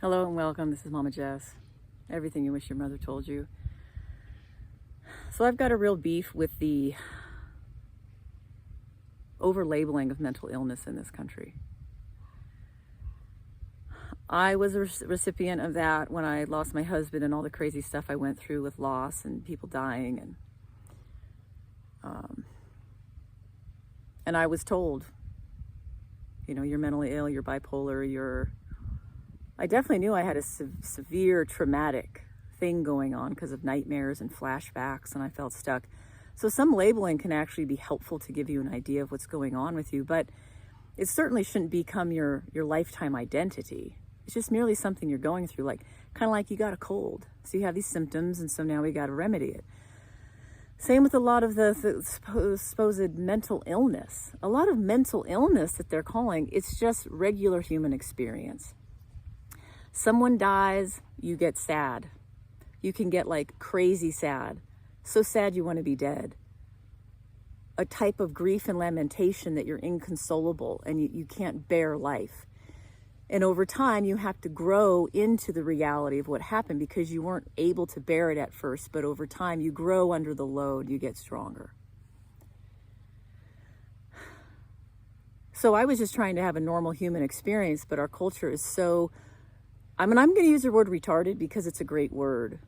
Hello and welcome. This is Mama Jess. Everything you wish your mother told you. So I've got a real beef with the over-labeling of mental illness in this country. I was a recipient of that when I lost my husband and all the crazy stuff I went through with loss and people dying. And I was told, you're mentally ill, you're bipolar, I definitely knew I had a severe traumatic thing going on because of nightmares and flashbacks, and I felt stuck. So some labeling can actually be helpful to give you an idea of what's going on with you, but it certainly shouldn't become your lifetime identity. It's just merely something you're going through, kind of like you got a cold. So you have these symptoms, and so now we got to remedy it. Same with a lot of the supposed mental illness. A lot of mental illness that they're calling, it's just regular human experience. Someone dies, you get sad. You can get crazy sad. So sad you want to be dead. A type of grief and lamentation that you're inconsolable and you can't bear life. And over time, you have to grow into the reality of what happened because you weren't able to bear it at first, but over time you grow under the load, you get stronger. So I was just trying to have a normal human experience, but our culture is so, I'm going to use the word retarded because it's a great word.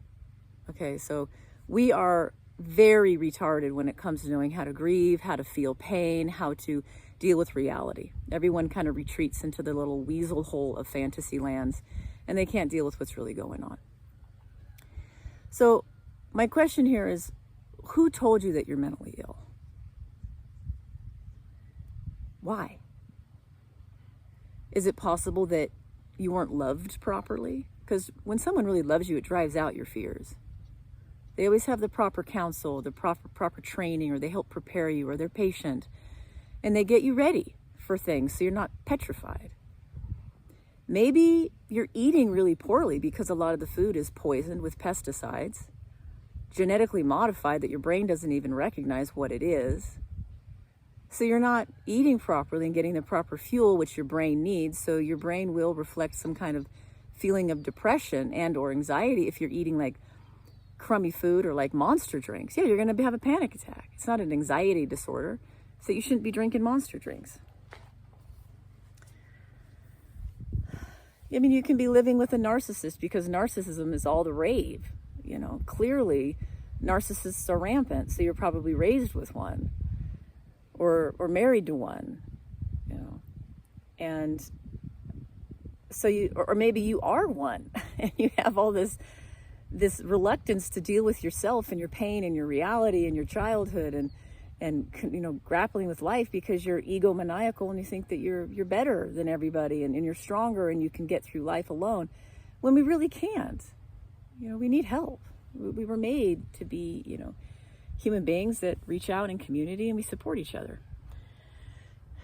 Okay, so we are very retarded when it comes to knowing how to grieve, how to feel pain, how to deal with reality. Everyone kind of retreats into their little weasel hole of fantasy lands, and they can't deal with what's really going on. So my question here is, who told you that you're mentally ill? Why? Is it possible that you weren't loved properly? Because when someone really loves you, it drives out your fears. They always have the proper counsel, the proper training, or they help prepare you, or they're patient. And they get you ready for things so you're not petrified. Maybe you're eating really poorly because a lot of the food is poisoned with pesticides, genetically modified that your brain doesn't even recognize what it is. So you're not eating properly and getting the proper fuel, which your brain needs. So your brain will reflect some kind of feeling of depression and or anxiety if you're eating crummy food or Monster drinks. Yeah, you're going to have a panic attack. It's not an anxiety disorder. So you shouldn't be drinking Monster drinks. I mean, you can be living with a narcissist because narcissism is all the rave. Clearly narcissists are rampant. So you're probably raised with one or married to one, and so or maybe you are one and you have all this reluctance to deal with yourself and your pain and your reality and your childhood and grappling with life because you're egomaniacal and you think that you're better than everybody and you're stronger and you can get through life alone when we really can't. We need help. We were made to be, human beings that reach out in community and we support each other.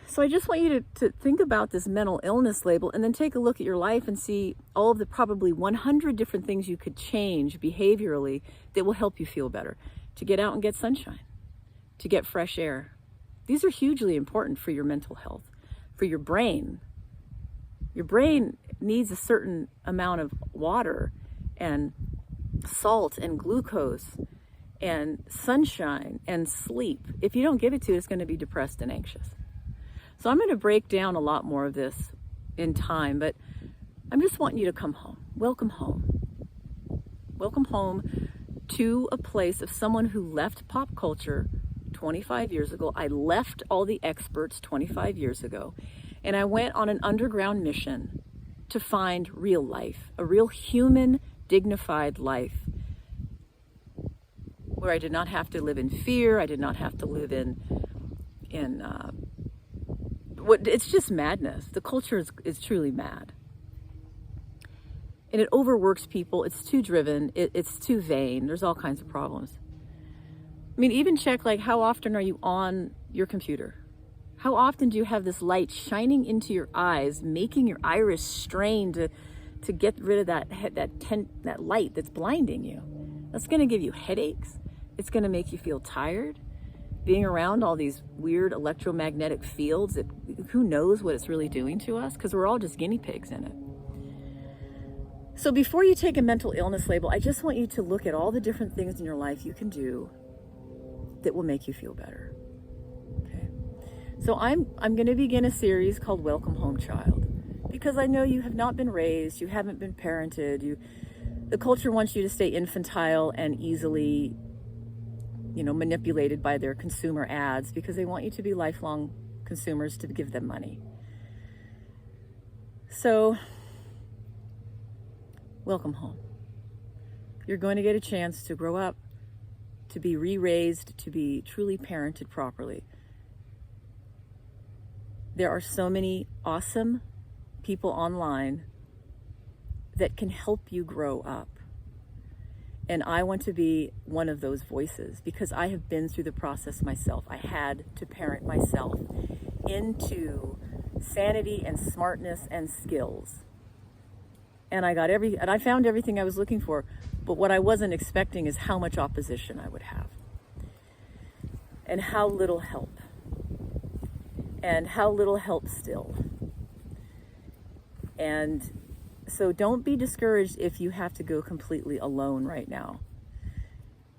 So I just want you to think about this mental illness label and then take a look at your life and see all of the probably 100 different things you could change behaviorally that will help you feel better. To get out and get sunshine, to get fresh air. These are hugely important for your mental health, for your brain. Your brain needs a certain amount of water and salt and glucose and sunshine and sleep. If you don't give it to it, it's going to be depressed and anxious. So I'm going to break down a lot more of this in time, but I'm just wanting you to come home. Welcome home. Welcome home to a place of someone who left pop culture 25 years ago. I left all the experts 25 years ago, and I went on an underground mission to find real life, a real human, dignified life, where I did not have to live in fear. I did not have to live in it's just madness. The culture is truly mad. And it overworks people. It's too driven. It's too vain. There's all kinds of problems. I mean, even check how often are you on your computer? How often do you have this light shining into your eyes, making your iris strain to get rid of that light that's blinding you? That's going to give you headaches. It's going to make you feel tired. Being around all these weird electromagnetic fields, who knows what it's really doing to us, because we're all just guinea pigs in it. So before you take a mental illness label, I just want you to look at all the different things in your life you can do that will make you feel better. Okay. So I'm going to begin a series called Welcome Home, Child, because I know you have not been raised, you haven't been parented, the culture wants you to stay infantile and easily, manipulated by their consumer ads because they want you to be lifelong consumers to give them money. So, welcome home. You're going to get a chance to grow up, to be re-raised, to be truly parented properly. There are so many awesome people online that can help you grow up. And I want to be one of those voices because I have been through the process myself. I had to parent myself into sanity and smartness and skills. And I found everything I was looking for, but what I wasn't expecting is how much opposition I would have. And how little help. And how little help still. And so don't be discouraged if you have to go completely alone right now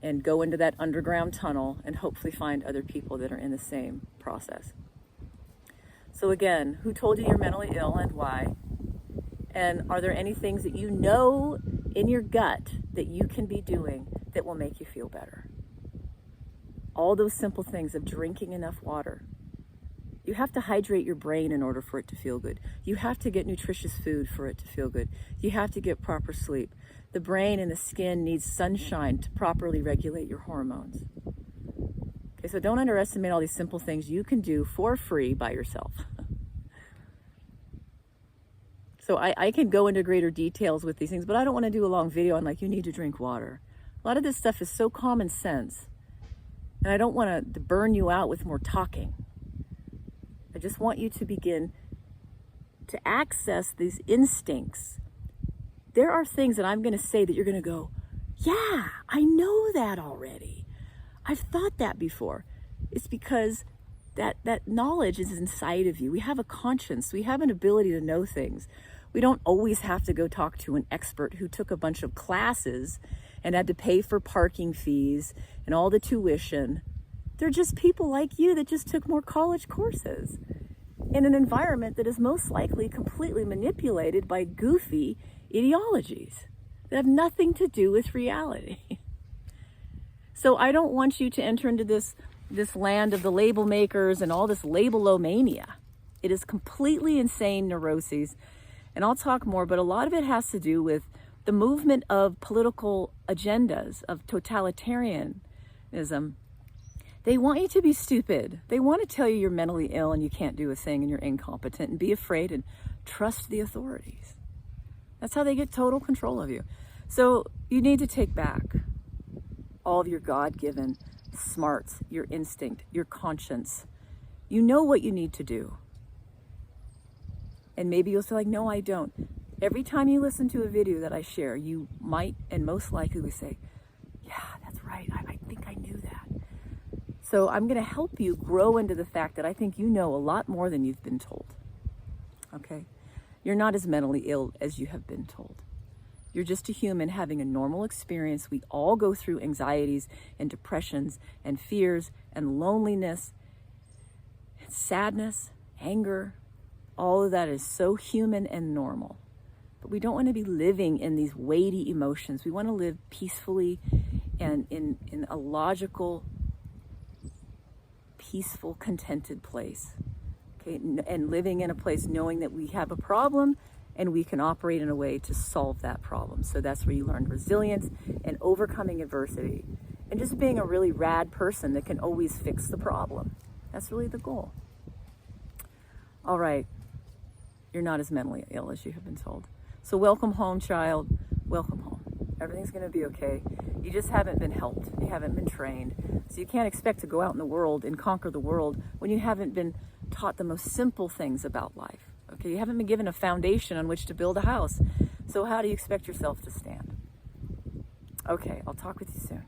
and go into that underground tunnel and hopefully find other people that are in the same process. So again, who told you you're mentally ill and why? And are there any things that you know in your gut that you can be doing that will make you feel better? All those simple things of drinking enough water. You have to hydrate your brain in order for it to feel good. You have to get nutritious food for it to feel good. You have to get proper sleep. The brain and the skin needs sunshine to properly regulate your hormones. Okay, so don't underestimate all these simple things you can do for free by yourself. So I can go into greater details with these things, but I don't want to do a long video on you need to drink water. A lot of this stuff is so common sense. And I don't want to burn you out with more talking. I just want you to begin to access these instincts. There are things that I'm going to say that you're going to go, yeah, I know that already. I've thought that before. It's because that knowledge is inside of you. We have a conscience. We have an ability to know things. We don't always have to go talk to an expert who took a bunch of classes and had to pay for parking fees and all the tuition. They're just people like you that just took more college courses in an environment that is most likely completely manipulated by goofy ideologies that have nothing to do with reality. So I don't want you to enter into this land of the label makers and all this labelomania. It is completely insane neuroses. And I'll talk more, but a lot of it has to do with the movement of political agendas, of totalitarianism. They want you to be stupid. They want to tell you you're mentally ill and you can't do a thing and you're incompetent and be afraid and trust the authorities. That's how they get total control of you. So you need to take back all of your God-given smarts, your instinct, your conscience. You know what you need to do. And maybe you'll say no, I don't. Every time you listen to a video that I share, you might and most likely say, yeah, that's right. I think I knew that. So I'm going to help you grow into the fact that I think you know a lot more than you've been told. Okay? You're not as mentally ill as you have been told. You're just a human having a normal experience. We all go through anxieties and depressions and fears and loneliness and sadness, anger. All of that is so human and normal. But we don't want to be living in these weighty emotions. We want to live peacefully and in a logical, peaceful, contented place. Okay, and living in a place knowing that we have a problem and we can operate in a way to solve that problem. So that's where you learn resilience and overcoming adversity and just being a really rad person that can always fix the problem. That's really the goal. All right. You're not as mentally ill as you have been told. So welcome home, child. Welcome home. Everything's going to be okay. You just haven't been helped. You haven't been trained. So you can't expect to go out in the world and conquer the world when you haven't been taught the most simple things about life. Okay, you haven't been given a foundation on which to build a house. So how do you expect yourself to stand? Okay, I'll talk with you soon.